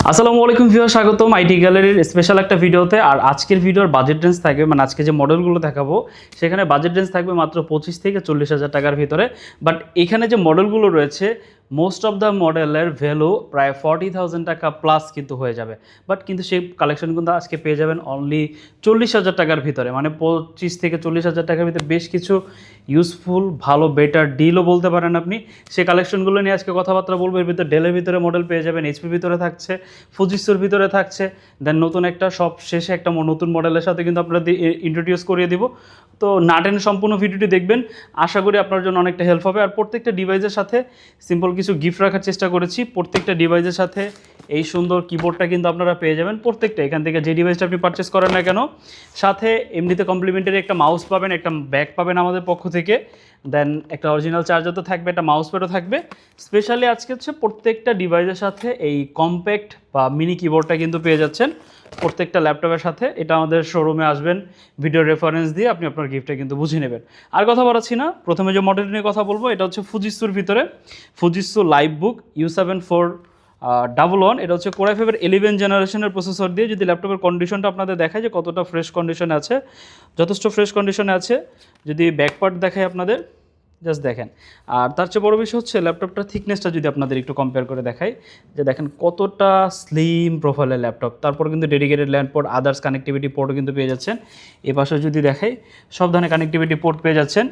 আসসালামু আলাইকুম ভিউয়ার, স্বাগতম আইটি গ্যালারির স্পেশাল একটা ভিডিওতে। আর আজকের ভিডিওর বাজেট রেঞ্জ থাকবে, মানে আজকে যে মডেলগুলো দেখাবো সেখানে বাজেট রেঞ্জ থাকবে মাত্র 25 থেকে 40,000 টাকার ভিতরে। বাট এখানে যে মডেলগুলো রয়েছে মোস্ট অফ দ্য মডেলের ভ্যালু প্রায় 40,000 টাকা প্লাস কিন্তু হয়ে যাবে। বাট কিন্তু সেই কালেকশন কিন্তু আজকে পেয়ে যাবেন অনলি 40,000 টাকার ভিতরে, মানে 25 থেকে 40,000 টাকার ভিতরে বেশ কিছু ইউজফুল ভালো বেটার ডিলও বলতে পারেন আপনি। সেই কালেকশনগুলো নিয়ে আজকে কথাবার্তা বলবো। এর ভিতরে ডেলের ভিতরে মডেল পেয়ে যাবেন, এইচপির ভিতরে থাকছে, ফুজিসোর ভিতরে থাকছে, দেন নতুন একটা সব শেষে একটা নতুন মডেলের সাথে কিন্তু আপনাদের ইন্ট্রোডিউস করিয়ে দিব। তো না টেনে সম্পূর্ণ ভিডিওটি দেখবেন, আশা করি আপনার জন্য অনেকটা হেল্প হবে। আর প্রত্যেকটা ডিভাইসের সাথে সিম্পল কিছু গিফট রাখার চেষ্টা করেছি। প্রত্যেকটা ডিভাইসের সাথে এই সুন্দর কিবোর্ডটা কিন্তু আপনারা পেয়ে যাবেন প্রত্যেকটা, এখান থেকে যে ডিভাইসটা আপনি পারচেস করেন না কেন। সাথে এমনিতে কমপ্লিমেন্টারি একটা মাউস পাবেন, একটা ব্যাগ পাবেন আমাদের পক্ষ থেকে, দেন একটা অরিজিনাল চার্জার তো থাকবে, একটা মাউস প্যাডও থাকবে। স্পেশালি আজকে হচ্ছে প্রত্যেকটা ডিভাইসের সাথে এই কম্প্যাক্ট বা মিনি কিবোর্ডটা কিন্তু পেয়ে যাচ্ছেন প্রত্যেকটা ল্যাপটপের সাথে। এটা আমাদের শোরুমে আসবেন, ভিডিও রেফারেন্স দিয়ে আপনি আপনার গিফটটা কিন্তু বুঝে নেবেন। আর কথা বলাচ্ছি না, প্রথমে যে মডেল নিয়ে কথা বলবো এটা হচ্ছে ফুজিসোর ভিতরে ফুজিসো লাইভ বুক U7411। এটা হচ্ছে কোর i5 11 জেনারেশনের প্রসেসর দিয়ে। যদি ল্যাপটপের কন্ডিশনটা আপনাদের দেখায় যে কতটা ফ্রেশ কন্ডিশনে আছে, যথেষ্ট ফ্রেশ কন্ডিশনে আছে। যদি ব্যাকপার্ট দেখায় আপনাদের, জাস্ট দেখেন। আর তার চেয়ে বড় বিষয় হচ্ছে ল্যাপটপটার থিকনেসটা যদি আপনাদের একটু কম্পেয়ার করে দেখাই, যে দেখেন কতটা স্লিম প্রোফাইলের ল্যাপটপ। তারপর কিন্তু dedicated land port, others connectivity পোর্টও কিন্তু পেয়ে যাচ্ছেন। এ পাশে যদি দেখাই, সব ধরনের কানেক্টিভিটি পোর্ট পেয়ে যাচ্ছেন।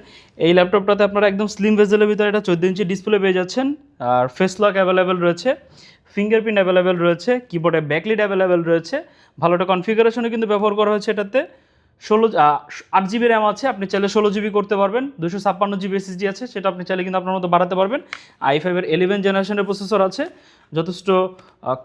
এই ল্যাপটপটাতে আপনারা একদম স্লিম ভেজেলের ভিতরে এটা 14 ইঞ্চি ডিসপ্লে পেয়ে যাচ্ছেন। আর ফেস লক অ্যাভেলেবেল রয়েছে, ফিঙ্গারপ্রিন্ট অ্যাভেলেবেল রয়েছে, কিবোর্ডে ব্যাকলিট অ্যাভেলেবেল রয়েছে। ভালো একটা কনফিগারেশনও কিন্তু ব্যবহার করা হয়েছে এটাতে। 8 জিবি র্যাম আছে, আপনি চাইলে 16 জিবি করতে পারবেন। 256 জিবি এসএসডি আছে, সেটা আপনি চাইলে কিন্তু আপনার মতো বাড়াতে পারবেন। i5 11 জেনারেশনের প্রসেসর আছে, যথেষ্ট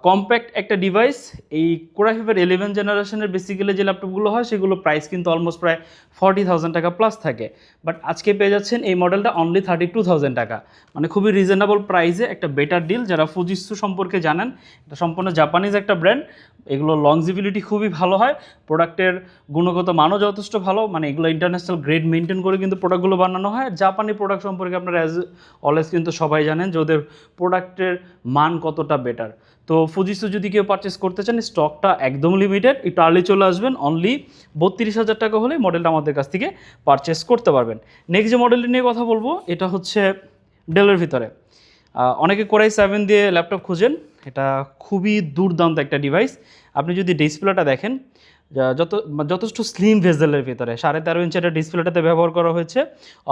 কম্প্যাক্ট একটা ডিভাইস। এই কোর i5 11 জেনারেশনের বেসিক্যালি যে ল্যাপটপগুলো হয় সেগুলো প্রাইস কিন্তু অলমোস্ট প্রায় 40,000 টাকা প্লাস থাকে। বাট আজকে পেয়ে যাচ্ছেন এই মডেলটা অনলি 32,000 টাকা, মানে খুবই রিজনেবল প্রাইসে একটা বেটার ডিল। যারা ফুজিসো সম্পর্কে জানেন, এটা সম্পূর্ণ জাপানিজ একটা ব্র্যান্ড। এগুলো লংজিবিলিটি খুবই ভালো হয়, প্রোডাক্টের গুণগত মানও যথেষ্ট ভালো, মানে এগুলো ইন্টারন্যাশনাল গ্রেড মেনটেন করে কিন্তু প্রোডাক্টগুলো বানানো হয়। জাপানি প্রোডাক্ট সম্পর্কে আপনারা অ্যাজ অলওয়েজ কিন্তু সবাই জানেন যে ওদের প্রোডাক্টের মান কতটা বেটার। তো ফুজিসো যদি কেউ পারচেস করতে চান, স্টকটা একদম লিমিটেড, একটু আর্লি চলে আসবেন। অনলি 32,000 টাকা হলে মডেলটা আমাদের কাছ থেকে পারচেস করতে পারবেন। নেক্সট যে মডেলটি নিয়ে কথা বলবো এটা হচ্ছে ডেলের ভিতরে। অনেকে কোর i7 দিয়ে ল্যাপটপ খুঁজেন, এটা খুবই দুর্দান্ত একটা ডিভাইস। আপনি যদি ডিসপ্লেটা দেখেন, যথেষ্ট স্লিম ভেজেলের ভিতরে 13.5 ইঞ্চি একটা ডিসপ্লেটাতে ব্যবহার করা হয়েছে।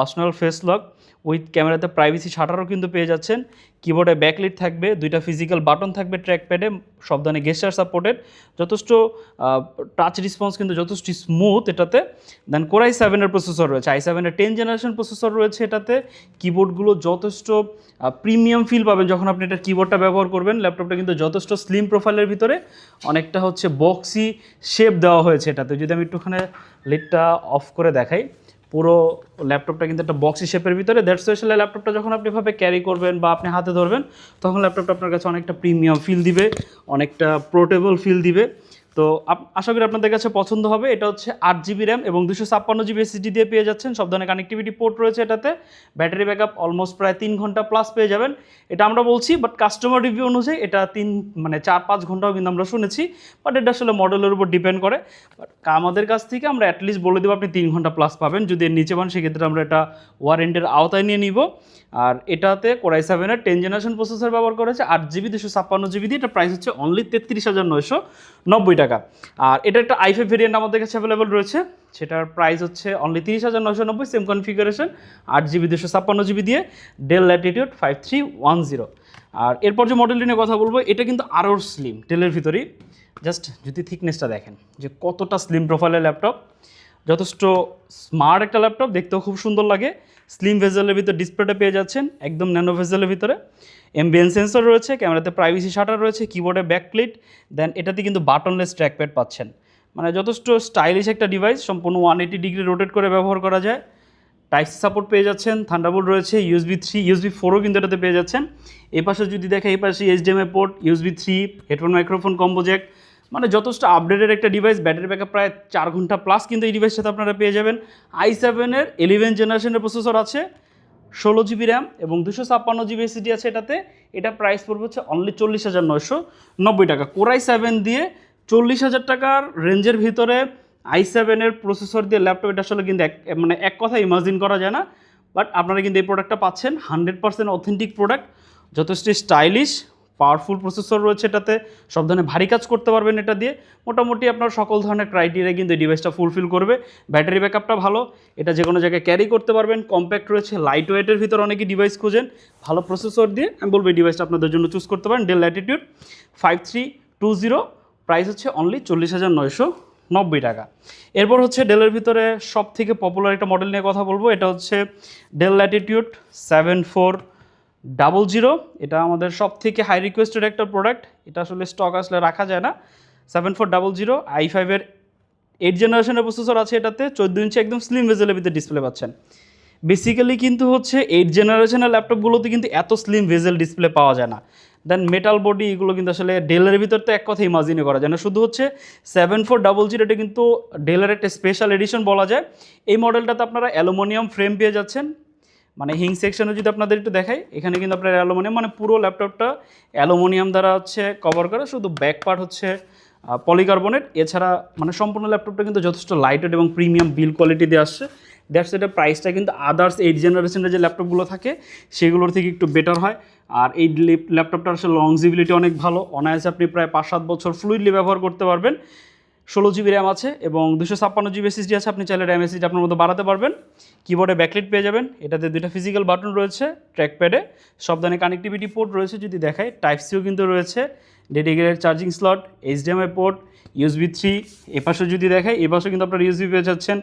অপশনাল ফেস লক উইথ ক্যামেরাতে প্রাইভেসি শাটারও কিন্তু পেয়ে যাচ্ছেন। কিবোর্ডে ব্যাকলিট থাকবে, 2টা ফিজিক্যাল বাটন থাকবে ট্র্যাক প্যাডে, সব ধরনের গেস্টার সাপোর্টেড, যথেষ্ট টাচ রেসপন্স কিন্তু যথেষ্ট স্মুথ এটাতে। দেন কোর i7 এর প্রসেসর রয়েছে, i7 এর 10 জেনারেশন প্রসেসর রয়েছে এটাতে। কিবোর্ডগুলো যথেষ্ট প্রিমিয়াম ফিল পাবেন যখন আপনি এটা কিবোর্ডটা ব্যবহার করবেন। ল্যাপটপটা কিন্তু যথেষ্ট স্লিম প্রোফাইলের ভিতরে, অনেকটা হচ্ছে বক্সি শেপ দেওয়া হয়েছে এটাতে। যদি আমি একটুখানে লিডটা অফ করে দেখাই, পুরো ল্যাপটপটা কিন্তু একটা বক্সি শেপের ভিতরে। দ্যাটস আসলে ল্যাপটপটা যখন আপনি এভাবে ক্যারি করবেন বা আপনি হাতে ধরবেন, তখন ল্যাপটপটা আপনার কাছে অনেকটা প্রিমিয়াম ফিল দিবে, অনেকটা পোর্টেবল ফিল দিবে। তো আশা করি আপনাদের কাছে পছন্দ হবে। এটা হচ্ছে 8 জিবি র্যাম এবং 256 জিবি এসএসডি দিয়ে পেয়ে যাচ্ছেন। সব ধরনের কানেক্টিভিটি পোর্ট রয়েছে এটাতে। ব্যাটারি ব্যাকআপ অলমোস্ট প্রায় 3 ঘন্টা প্লাস পেয়ে যাবেন। এটা আমরা বলছি, বাট কাস্টমার রিভিউ অনুযায়ী এটা 4-5 ঘন্টাও কিন্তু আমরা শুনেছি। বাট এটা আসলে মডেলের উপর ডিপেন্ড করে। বাট আমাদের কাছ থেকে আমরা অ্যাটলিস্ট বলে দেবো আপনি 3 ঘন্টা প্লাস পাবেন। যদি এর নিচে পান সেক্ষেত্রে আমরা এটা ওয়ারেন্টির আওতায় নিয়ে নিব। আর এটাতে কোর i7 এর 10 জেনারেশন প্রসেসর ব্যবহার করেছে, 8 জিবি 256 জিবি দিয়ে। এটা প্রাইস হচ্ছে অনলি 33,990 টাকা। আর এটা একটা i5 ভেরিয়েন্ট আমাদের কাছে অ্যাভেলেবল রয়েছে, সেটার প্রাইস হচ্ছে only 30,990, same configuration, 8 GB 256 GB দিয়ে, ডেল ল্যাটিটিউড 5310। আর এরপর যে মডেলটি নিয়ে কথা বলবো, এটা কিন্তু আরও স্লিম ডেলের ভিতরেই। জাস্ট যদি থিকনেসটা দেখেন যে কতটা স্লিম প্রোফাইলের ল্যাপটপ, যথেষ্ট স্মার্ট একটা ল্যাপটপ, দেখতেও খুব সুন্দর লাগে। স্লিম ভেজেলের ভিতরে ডিসপ্লেটা পেয়ে যাচ্ছেন, একদম ন্যানো ভেজেলের ভিতরে। এমবিএন সেন্সর রয়েছে, ক্যামেরাতে প্রাইভেসি শাটার রয়েছে, কিবোর্ডে ব্যাকপ্লিট, দেন এটাতে কিন্তু বাটনলেস ট্র্যাকপ্যাড পাচ্ছেন। মানে যথেষ্ট স্টাইলিশ একটা ডিভাইস, সম্পূর্ণ 180 ডিগ্রি রোটেট করে ব্যবহার করা যায়। টাইপ সি সাপোর্ট পেয়ে যাচ্ছেন, থান্ডারবোল্ট রয়েছে, USB 3, USB 4ও কিন্তু এটাতে পেয়ে যাচ্ছেন। এই পাশে যদি দেখে, এই পাশে HDMI port, USB 3, headphone microphone combo Jack, মানে যথেষ্ট আপডেটেড একটা ডিভাইস। ব্যাটারি ব্যাকআপ প্রায় 4 ঘন্টা প্লাস কিন্তু এই ডিভাইসটাতে আপনারা পেয়ে যাবেন। i7 এর 11 জেনারেশনের প্রসেসর আছে, 16 GB র্যাম এবং 256 GB SSD আছে এটাতে। এটা প্রাইস পড়বে হচ্ছে অনলি 40,990 টাকা। কোরাই 7 দিয়ে 40,000 টাকার রেঞ্জের ভিতরে i7-এর প্রসেসর দিয়ে ল্যাপটপ, এটা আসলে কিন্তু এক কথা ইমাজিন করা যায় না। বাট আপনারা কিন্তু এই প্রোডাক্টটা পাচ্ছেন 100% অথেন্টিক প্রোডাক্ট, যথেষ্ট স্টাইলিশ, পাওয়ারফুল প্রসেসর রয়েছে এটাতে, সব ধরনের ভারী কাজ করতে পারবেন এটা দিয়ে। মোটামুটি আপনার সকল ধরনের ক্রাইটেরিয়া কিন্তু এই ডিভাইসটা ফুলফিল করবে। ব্যাটারি ব্যাকআপটা ভালো, এটা যে কোনো জায়গায় ক্যারি করতে পারবেন, কম্প্যাক্ট রয়েছে, লাইট ওয়েটের ভিতর অনেকেই ডিভাইস খুঁজেন ভালো প্রসেসর দিয়ে, আমি বলবো এই ডিভাইসটা আপনাদের জন্য চুজ করতে পারেন। ডেল ল্যাটিটিউড 5320, প্রাইস হচ্ছে অনলি 40,990 টাকা। এরপর হচ্ছে ডেলের ভিতরে সব থেকে পপুলার একটা মডেল নিয়ে কথা বলবো, এটা হচ্ছে ডেল ল্যাটিটিউড 7400। এটা আমাদের সব থেকে হাই রিকোয়েস্টেড একটা প্রোডাক্ট, এটা আসলে স্টক আসলে রাখা যায় না। 7400 i5-এর 8 জেনারেশনের প্রসেসর আছে এটাতে, 14 ইঞ্চি একদম স্লিম ভেজেলের ভিতরে ডিসপ্লে পাচ্ছেন। বেসিক্যালি কিন্তু হচ্ছে 8 জেনারেশনের ল্যাপটপগুলোতে কিন্তু এত স্লিম ভেজেল ডিসপ্লে পাওয়া যায় না। দেন মেটাল বডি, এগুলো কিন্তু আসলে ডেলের ভিতর তো এক কথা ইমাজিনই করা যায় না। শুধু হচ্ছে 7400, এটা কিন্তু ডেলের একটা স্পেশাল এডিশন বলা যায়। এই মডেলটাতে আপনারা অ্যালুমিনিয়াম ফ্রেম পেয়ে যাচ্ছেন, মানে হিং সেকশনে যদি আপনাদের একটু দেখাই, এখানে কিন্তু আপনার অ্যালুমিনিয়াম, মানে পুরো ল্যাপটপটা অ্যালুমিনিয়াম দ্বারা হচ্ছে কভার করা, শুধু ব্যাক পার্ট হচ্ছে পলিকার্বনেট। এছাড়া মানে সম্পূর্ণ ল্যাপটপটা কিন্তু যথেষ্ট লাইটওয়েট এবং প্রিমিয়াম বিল্ড কোয়ালিটি দিয়ে আসছে। দ্যাটস এটার প্রাইসটা কিন্তু আদার্স 8 জেনারেশনের যে ল্যাপটপগুলো থাকে সেগুলোর থেকে একটু বেটার হয়। আর এই ল্যাপটপটার আসলে লংজিবিলিটি অনেক ভালো, অনায়াসে আপনি প্রায় 5-7 বছর ফ্লুইডলি ব্যবহার করতে পারবেন। 16 GB র্যাম আছে এবং 256 GB SSD আছে, আপনি চাইলে র্যাম SSD আপনার মতো বাড়াতে পারবেন। কিবোর্ডে ব্যাকলাইট পেয়ে যাবেন, এটাতে 2টা ফিজিক্যাল বাটন রয়েছে, ট্র্যাকপ্যাডে সব ধরনের কানেক্টিভিটি পোর্ট রয়েছে। যদি দেখায় টাইপ-সিও কিন্তু রয়েছে, dedicated charging slot, HDMI port, USB 3। এপাশে যদি দেখায়, এপাশে কিন্তু আপনার USB পেয়ে যাচ্ছেন,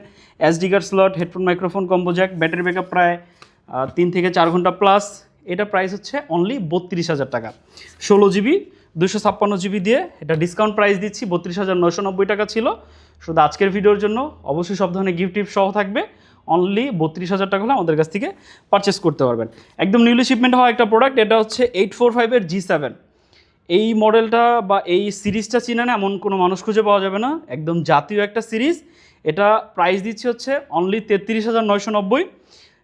SD card slot, headphone, microphone, combo Jack, battery backup প্রায় 3 থেকে 4 ঘন্টা প্লাস। এটা প্রাইস হচ্ছে অনলি 32,000 টাকা। 16 GB 256 GB দিয়ে এটা ডিসকাউন্ট প্রাইস দিচ্ছি, 32,990 টাকা ছিল। শুধু আজকের ভিডিওর জন্য অবশ্যই সব ধরনের গিফট টিপ সহ থাকবে। অনলি 32,000 টাকা হলে আমাদের কাছ থেকে পারচেস করতে পারবেন। একদম নিউলি শিপমেন্ট হওয়া একটা প্রোডাক্ট, এটা হচ্ছে 845-এর G7। এই মডেলটা বা এই সিরিজটা চিনে না এমন কোনো মানুষ খুঁজে পাওয়া যাবে না, একদম জাতীয় একটা সিরিজ। এটা প্রাইস দিচ্ছি হচ্ছে অনলি 33,990।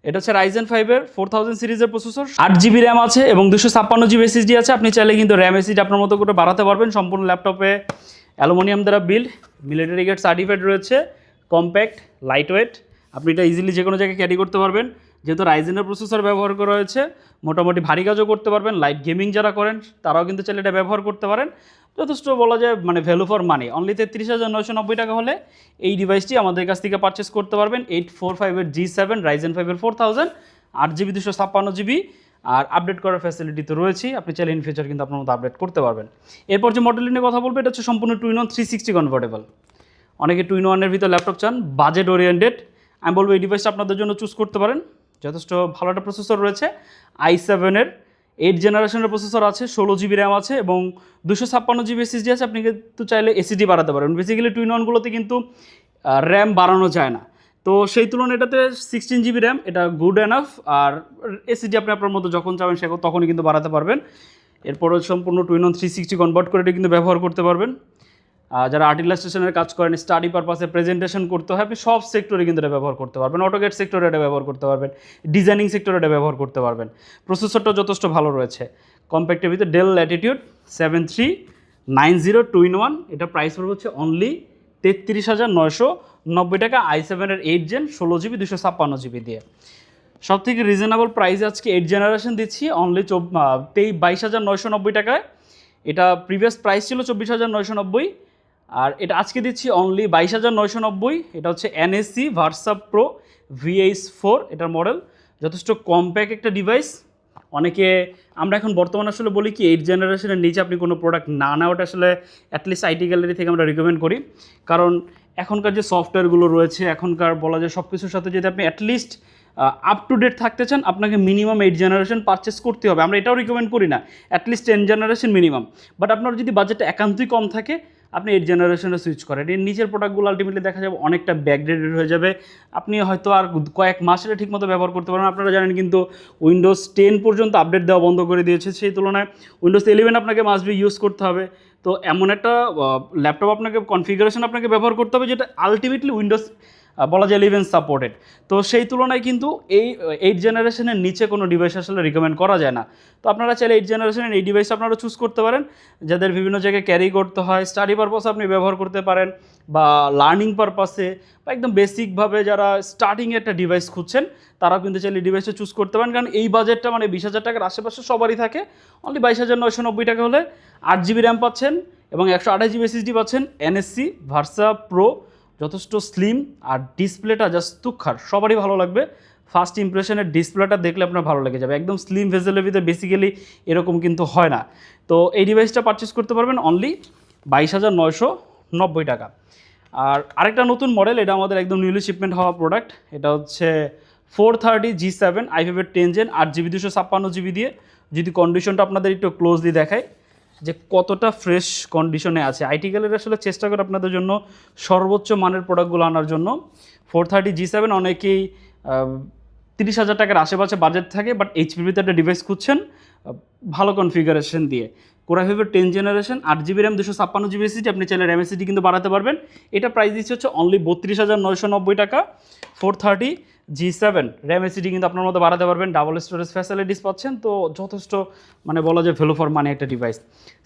এটা হচ্ছে Ryzen 5-এর 4000 সিরিজের প্রসেসর, 8 GB র্যাম আছে এবং 256 GB SSD আছে। আপনি চাইলে কিন্তু র্যাম SSD আপনার মতো করে বাড়াতে পারবেন। সম্পূর্ণ ল্যাপটপে অ্যালুমিনিয়াম দ্বারা বিল্ড, মিলিটারি গ্রেড সার্টিফাইড রয়েছে, কম্প্যাক্ট, লাইট ওয়েট, আপনি এটা ইজিলি যে কোনো জায়গায় ক্যারি করতে পারবেন। যেহেতু রাইজেনের প্রসেসর ব্যবহার করা হয়েছে, মোটামুটি ভারী কাজও করতে পারবেন। লাইট গেমিং যারা করেন তারাও কিন্তু চাইলে এটা ব্যবহার করতে পারেন। যথেষ্ট বলা যায় মানে ভ্যালু ফর মানি। অনলি 33,990 টাকা হলে এই ডিভাইসটি আমাদের কাছ থেকে পারচেস করতে পারবেন। 845-এর G7, Ryzen 5-এর 4000, 8 GB 256 GB, আর আপডেট করার ফ্যাসিলিটি তো রয়েছেই, আপনি চাইলে ইন ফিউচার কিন্তু আপনার মতো আপডেট করতে পারবেন। এরপর যে মডেল নিয়ে কথা বলবো, এটা হচ্ছে সম্পূর্ণ 2-in-1 360 কনভার্টেবল। অনেকে 2-in-1-এর ভিতর ল্যাপটপ চান, বাজেট ওরিয়েন্টেড, আমি বলবো এই ডিভাইসটা আপনাদের জন্য চুজ করতে পারেন। যথেষ্ট ভালো একটা প্রসেসর রয়েছে, i7-এর 8 জেনারেশনের প্রসেসর আছে, 16 GB র্যাম আছে এবং 256 GB SSD আছে। আপনি কিন্তু চাইলে এসএসডি বাড়াতে পারেন। বেসিক্যালি 2-in-1গুলোতে কিন্তু র্যাম বাড়ানো যায় না, তো সেই তুলনায় এটাতে 16 GB র্যাম, এটা গুড এনাফ। আর এসএসডি আপনি আপনার মতো যখন চাবেন সে তখনই কিন্তু বাড়াতে পারবেন। এরপরও সম্পূর্ণ 2-in-1 360 কনভার্ট করে এটা কিন্তু ব্যবহার করতে পারবেন। যারা আর্ট ইলাস্ট্রেশনের কাজ করেন, স্টাডি পারপাসে প্রেজেন্টেশন করতে হয়, আপনি সব সেক্টরে কিন্তু এটা ব্যবহার করতে পারবেন। অটোকেড সেক্টরে এটা ব্যবহার করতে পারবেন, ডিজাইনিং সেক্টরে এটা ব্যবহার করতে পারবেন। প্রসেসরটা যথেষ্ট ভালো রয়েছে। কম্প্যাক্টের ভিতরে ডেল ল্যাটিটিউড 7390 2-in-1, এটা প্রাইস পড়বে হচ্ছে অনলি 33,990 টাকা। i7-এর 8 জেন 16 GB 256 GB দিয়ে সব থেকে রিজনেবল প্রাইসে আজকে 8 জেনারেশন দিচ্ছি অনলি 22,990 টাকায়। এটা প্রিভিয়াস প্রাইস ছিল 24,990, আর এটা আজকে দিচ্ছি অনলি 22,990। এটা হচ্ছে NSC ভার্সা প্রো VH4 এটার মডেল। যথেষ্ট কম্প্যাক্ট একটা ডিভাইস। অনেকে আমরা এখন বর্তমানে আসলে বলি কি 8 জেনারেশনের নিচে আপনি কোনো প্রোডাক্ট না নেওয়াটা আসলে অ্যাটলিস্ট আইটি গ্যালারি থেকে আমরা রিকমেন্ড করি। কারণ এখনকার যে সফটওয়্যারগুলো রয়েছে, এখনকার বলা যায় সব কিছুর সাথে যদি আপনি অ্যাটলিস্ট আপ টু ডেট থাকতে চান, আপনাকে মিনিমাম 8 জেনারেশন পারচেস করতে হবে। আমরা এটাও রিকমেন্ড করি না, অ্যাটলিস্ট 10 জেনারেশন মিনিমাম। বাট আপনার যদি বাজেটটা একান্তই কম থাকে, আপনি 8 জেনারেশনে সুইচ করেন। এর নিচের প্রোডাক্টগুলো আলটিমেটলি দেখা যাবে অনেকটা ব্যাকডেটেড হয়ে যাবে। আপনি হয়তো আর কয়েক মাস এটা ঠিকমতো ব্যবহার করতে পারেন। আপনারা জানেন কিন্তু উইন্ডোজ 10 পর্যন্ত আপডেট দেওয়া বন্ধ করে দিয়েছে, সেই তুলনায় উইন্ডোজ 11 আপনাকে মাস্ট বি ইউজ করতে হবে। তো এমন একটা ল্যাপটপ আপনাকে কনফিগারেশন আপনাকে ব্যবহার করতে হবে যেটা আলটিমেটলি উইন্ডোজ বলা যায় 11 সাপোর্টেড। তো সেই তুলনায় কিন্তু এই 8 জেনারেশনের নিচে কোনো ডিভাইস আসলে রিকমেন্ড করা যায় না। তো আপনারা চাইলে 8 জেনারেশনের এই ডিভাইস আপনারা চুজ করতে পারেন, যাদের বিভিন্ন জায়গায় ক্যারি করতে হয়, স্টাডি পারপাসে আপনি ব্যবহার করতে পারেন, বা লার্নিং পারপাসে, বা একদম বেসিকভাবে যারা স্টার্টিং একটা ডিভাইস খুঁজছেন তারাও কিন্তু চাইলে ডিভাইসটা চুজ করতে পারেন। কারণ এই বাজেটটা মানে 20,000 টাকার আশেপাশে সবারই থাকে। অনলি 22,990 টাকা হলে 8 GB র্যাম পাচ্ছেন এবং 128 GB SSD পাচ্ছেন। এনএসসি ভার্সা প্রো যথেষ্ট স্লিম, আর ডিসপ্লেটা জাস্ট তুক্ষার, সবারই ভালো লাগবে। ফার্স্ট ইমপ্রেশনের ডিসপ্লেটা দেখলে আপনার ভালো লেগে যাবে, একদম স্লিম ভেজেলের ভিতরে বেসিক্যালি এরকম কিন্তু হয় না। তো এই ডিভাইসটা পারচেস করতে পারবেন অনলি 22,990 টাকা। আর আরেকটা নতুন মডেল, এটা আমাদের একদম নিউলি শিপমেন্ট হওয়া প্রোডাক্ট, এটা হচ্ছে 430 G7 i5 10 gen 8GB 256GB দিয়ে। যদি কন্ডিশনটা আপনাদের একটু ক্লোজলি দেখায় যে কতটা ফ্রেশ কন্ডিশনে আছে, আইটি গ্যালারি আসলে চেষ্টা করে আপনাদের জন্য সর্বোচ্চ মানের প্রোডাক্টগুলো আনার জন্য। 430 G7 অনেকেই 30,000 টাকার আশেপাশে বাজেট থাকে, বাট এইচপির ভিতরে একটা ডিভাইস খুঁজছেন ভালো কনফিগারেশন দিয়ে। কোরাই ফাইভের 10 generation 8GB RAM 256GB SSD, আপনি চাইলে র্যাম এসএসডি কিন্তু বাড়াতে পারবেন। এটা প্রাইস দিচ্ছে হচ্ছে অনলি 32,990 টাকা। 430 G7 র্যাম এসএসডি কিন্তু আপনার মতো বাড়াতে পারবেন, ডাবল স্টোরেজ ফ্যাসিলিটিস পাচ্ছেন, তো যথেষ্ট মানে বলা যায় ভ্যালু ফর মানি একটা device.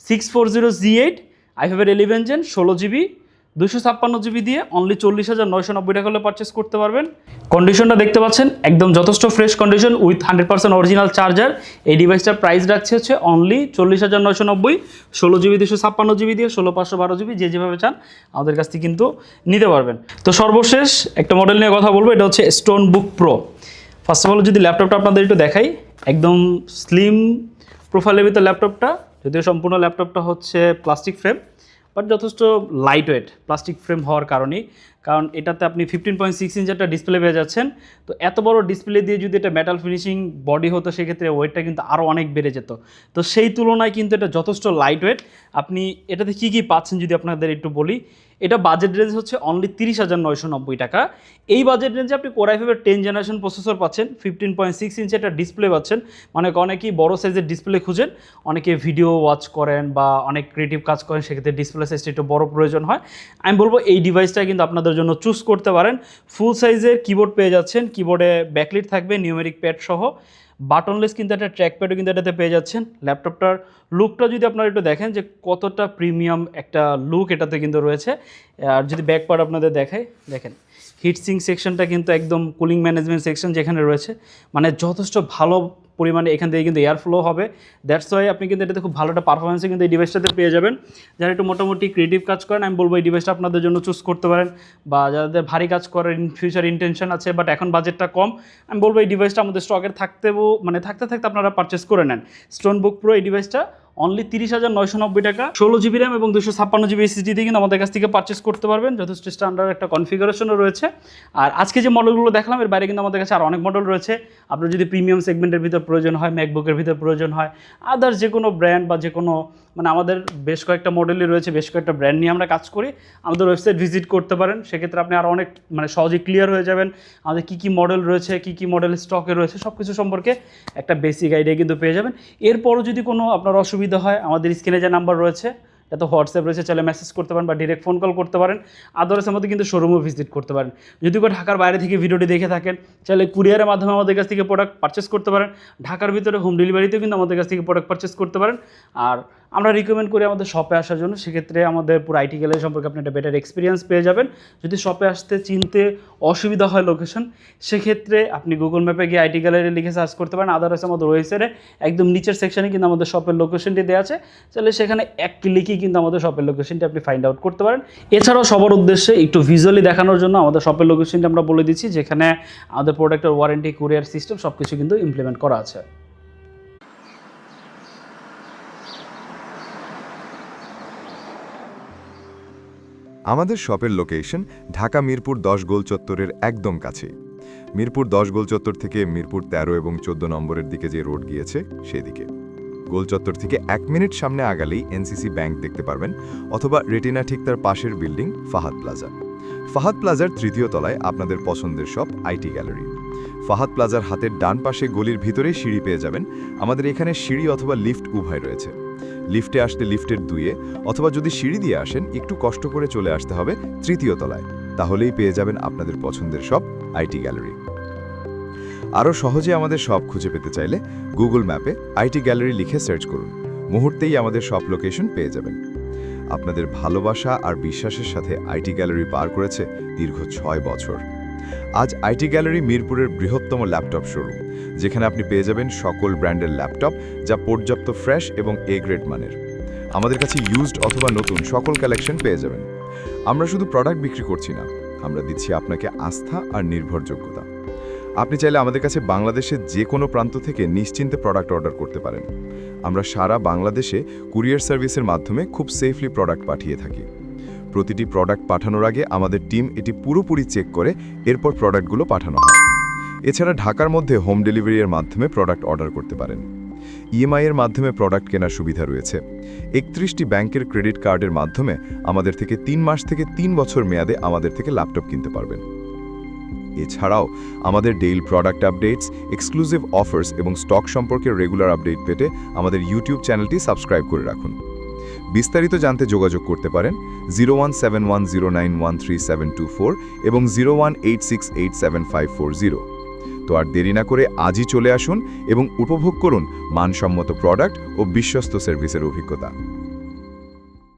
640 G8 i5 11 gen 16GB 256GB দিয়ে অনলি 40,990 টাকা হলে পারচেস করতে পারবেন। কন্ডিশনটা দেখতে পাচ্ছেন একদম যথেষ্ট fresh condition with 100% original charger. এই ডিভাইসটার প্রাইস রাখছে হচ্ছে অনলি 40,990, 16GB 256GB দিয়ে 16,512GB, যে যেভাবে চান আমাদের কাছ থেকে কিন্তু নিতে পারবেন। তো সর্বশেষ একটা মডেল নিয়ে কথা বলবো, এটা হচ্ছে stone book pro. First of all যদি ল্যাপটপটা আপনাদের একটু দেখাই, একদম স্লিম প্রোফাইলের ভিতরে ল্যাপটপটা, যদিও সম্পূর্ণ ল্যাপটপটা হচ্ছে প্লাস্টিক ফ্রেম, বাট যথেষ্ট লাইট ওয়েট প্লাস্টিক ফ্রেম হওয়ার কারণেই, কারণ এটাতে আপনি 15.6 ইঞ্চ একটা ডিসপ্লে পেয়ে যাচ্ছেন। তো এত বড় ডিসপ্লে দিয়ে যদি এটা মেটাল ফিনিশিং বডি হতো সেক্ষেত্রে ওয়েটটা কিন্তু আরও অনেক বেড়ে যেত। তো সেই তুলনায় কিন্তু এটা যথেষ্ট লাইট ওয়েট। আপনি এটাতে কী কী পাচ্ছেন যদি আপনাদের একটু বলি, এটা বাজেট রেঞ্জ হচ্ছে অনলি 30,990 টাকা। এই বাজেট রেঞ্জে আপনি কোরাই ফাইভের 10 জেনারেশন প্রসেসর পাচ্ছেন, 15.6 ইঞ্চি একটা ডিসপ্লে পাচ্ছেন। মানে অনেকেই বড় সাইজের ডিসপ্লে খুঁজেন, অনেকে ভিডিও ওয়াচ করেন বা অনেক ক্রিয়েটিভ কাজ করেন, সেক্ষেত্রে ডিসপ্লে সাইজটা একটু বড় প্রয়োজন হয়। আমি বলবো এই ডিভাইসটা কিন্তু আপনাদের জন্য চুজ করতে পারেন। ফুল সাইজের কিবোর্ড পেয়ে যাচ্ছেন, কিবোর্ডে ব্যাকলিট থাকবে নিউমেরিক প্যাড সহ, বাটনলেস কিন্তু একটা ট্র্যাক প্যাডও কিন্তু এটাতে পেয়ে যাচ্ছেন। ল্যাপটপটার লুকটা যদি আপনারা একটু দেখেন যে কতটা প্রিমিয়াম একটা লুক এটাতে কিন্তু রয়েছে। আর যদি ব্যাক পার্ট আপনাদের দেখাই, দেখেন হিটসিং সেকশনটা কিন্তু একদম কুলিং ম্যানেজমেন্ট সেকশন যেখানে রয়েছে, মানে যথেষ্ট ভালো পরিমাণে এখান থেকে কিন্তু এয়ার ফ্লো হবে। দ্যাটস ওয়াই আপনি কিন্তু এটাতে খুব ভালো একটা পারফরমেন্সে কিন্তু এই ডিভাইসটাতে পেয়ে যাবেন। যারা একটু মোটামুটি ক্রিয়েটিভ কাজ করেন, আমি বলবো এই ডিভাইসটা আপনাদের জন্য চুজ করতে পারেন। বা যাদের ভারী কাজ করার ফিউচার ইন্টেনশন আছে বাট এখন বাজেটটা কম, আমি বলবো এই ডিভাইসটা আমাদের স্টকের থাকতে থাকতে আপনারা পারচেস করে নেন। স্টোন বুক প্রো এই ডিভাইসটা অনলি 30,990 টাকা, 16GB র্যাম এবং 256GB SSD দিয়ে কিন্তু আমাদের কাছ থেকে পারচেস করতে পারবেন। যথেষ্ট স্ট্যান্ডার্ড একটা কনফিগারেশনও রয়েছে। আর আজকে যে মডেলগুলো দেখলাম এর বাইরে কিন্তু আমাদের কাছে আর অনেক মডেল রয়েছে। আপনার যদি প্রিমিয়াম সেগমেন্টের ভিতর প্রয়োজন হয়, ম্যাকবুকের ভিতর প্রয়োজন হয়, আদার্স যে কোনো ব্র্যান্ড বা যে কোনো মানে আমাদের বেশ কয়েকটা মডেলই রয়েছে, বেশ কয়েকটা ব্র্যান্ড নিয়ে আমরা কাজ করি। আমাদের ওয়েবসাইট ভিজিট করতে পারেন, সেক্ষেত্রে আপনি আরও অনেক মানে সহজে ক্লিয়ার হয়ে যাবেন আমাদের কী কী মডেল রয়েছে, কী কী মডেল স্টকে রয়েছে, সব কিছু সম্পর্কে একটা বেসিক আইডিয়া কিন্তু পেয়ে যাবেন। এরপরও যদি কোনো আপনার অসুবিধা হয়, আমাদের স্ক্রিনে যে নাম্বার রয়েছে, এত হোয়াটসঅ্যাপ রয়েছে, চাইলে মেসেজ করতে পারেন বা ডিরেক্ট ফোন কল করতে পারেন। আদারওয়াইজ আমাদের কিন্তু শোরুমও ভিজিট করতে পারেন। যদি কেউ ঢাকার বাইরে থেকে ভিডিওটি দেখে থাকেন, চাইলে কুরিয়ারের মাধ্যমে আমাদের কাছ থেকে প্রোডাক্ট পারচেস করতে পারেন। ঢাকার ভিতরে হোম ডেলিভারিতেও কিন্তু আমাদের কাছ থেকে প্রোডাক্ট পারচেস করতে পারেন। আর আমরা রিকমেন্ড করি আমাদের শপে আসার জন্য, সেক্ষেত্রে আমাদের পুরো আইটি গ্যালারি সম্পর্কে আপনি একটা বেটার এক্সপিরিয়েন্স পেয়ে যাবেন। যদি শপে আসতে চিনতে অসুবিধা হয় লোকেশন, সেক্ষেত্রে আপনি গুগল ম্যাপে গিয়ে আইটি গ্যালারি লিখে সার্চ করতে পারেন। আদারওয়াইজ আমাদের ওয়েবসাইটে একদম নিচের সেকশনে কিন্তু আমাদের শপের লোকেশনটি দেওয়া আছে, চাইলে সেখানে এক ক্লিকেই কিন্তু আমাদের শপের লোকেশনটি আপনি ফাইন্ড আউট করতে পারেন। এছাড়াও সবার উদ্দেশ্যে একটু ভিজুয়ালি দেখানোর জন্য আমাদের শপের লোকেশনটি আমরা বলে দিচ্ছি, যেখানে আমাদের প্রোডাক্টের ওয়ারেন্টি, কুরিয়ার সিস্টেম সব কিছু কিন্তু ইমপ্লিমেন্ট করা আছে। আমাদের শপের লোকেশন ঢাকা মিরপুর 10 গোল চত্বরের একদম কাছে। মিরপুর 10 গোল চত্বর থেকে মিরপুর 13 এবং 14 নম্বরের দিকে যে রোড গিয়েছে সেদিকে। গোল চত্বর থেকে 1 মিনিট সামনে আগালেই এনসিসি ব্যাংক দেখতে পারবেন, অথবা রেটিনা ঠিক তার পাশের বিল্ডিং ফাহাদ প্লাজা। ফাহাদ প্লাজার 3য় তলায় আপনাদের পছন্দের শপ আইটি গ্যালারি। ফাহাদ প্লাজার হাতের ডান পাশে গলির ভিতরে সিঁড়ি পেয়ে যাবেন। আমাদের এখানে সিঁড়ি অথবা লিফট উভয় রয়েছে। লিফটে আসতে লিফটের 2-এ, অথবা যদি সিঁড়ি দিয়ে আসেন একটু কষ্ট করে চলে আসতে হবে 3য় তলায়। তাহলেই পেয়ে যাবেন আপনাদের পছন্দের শপ আইটি গ্যালারি। আরও সহজে আমাদের শপ খুঁজে পেতে চাইলে গুগল ম্যাপে আইটি গ্যালারি লিখে সার্চ করুন, মুহূর্তেই আমাদের শপ লোকেশন পেয়ে যাবেন। আপনাদের ভালোবাসা আর বিশ্বাসের সাথে আইটি গ্যালারি পার করেছে দীর্ঘ 6 বছর। আজ আইটি গ্যালারি মিরপুরের বৃহত্তম ল্যাপটপ শোরুম, যেখানে আপনি পেয়ে যাবেন সকল ব্র্যান্ডের ল্যাপটপ যা পর্যাপ্ত ফ্রেশ এবং এ গ্রেড মানের। আমাদের কাছে ইউজড অথবা নতুন সকল কালেকশন পেয়ে যাবেন। আমরা শুধু প্রোডাক্ট বিক্রি করছি না, আমরা দিচ্ছি আপনাকে আস্থা আর নির্ভরযোগ্যতা। আপনি চাইলে আমাদের কাছে বাংলাদেশের যে কোনো প্রান্ত থেকে নিশ্চিন্তে প্রোডাক্ট অর্ডার করতে পারেন। আমরা সারা বাংলাদেশে কুরিয়ার সার্ভিসের মাধ্যমে খুব সেফলি প্রোডাক্ট পাঠিয়ে থাকি। প্রতিটি প্রোডাক্ট পাঠানোর আগে আমাদের টিম এটি পুরোপুরি চেক করে এরপর প্রোডাক্টগুলো পাঠানো হয়। এছাড়া ঢাকার মধ্যে হোম ডেলিভারির মাধ্যমে প্রোডাক্ট অর্ডার করতে পারেন। ইএমআই এর মাধ্যমে প্রোডাক্ট কেনার সুবিধা রয়েছে। 31টি ব্যাংকের ক্রেডিট কার্ডের মাধ্যমে আমাদের থেকে 3 মাস থেকে 3 বছর মেয়াদে আমাদের থেকে ল্যাপটপ কিনতে পারবেন। এছাড়াও আমাদের daily product updates, exclusive offers এবং স্টক সম্পর্কে রেগুলার আপডেট পেতে আমাদের ইউটিউব চ্যানেলটি সাবস্ক্রাইব করে রাখুন। বিস্তারিত জানতে যোগাযোগ করতে পারেন 0171091374 এবং 0186875540। তো আর দেরি না করে আজই চলে আসুন এবং উপভোগ করুন মানসম্মত প্রোডাক্ট ও বিশ্বস্ত সার্ভিসের অভিজ্ঞতা।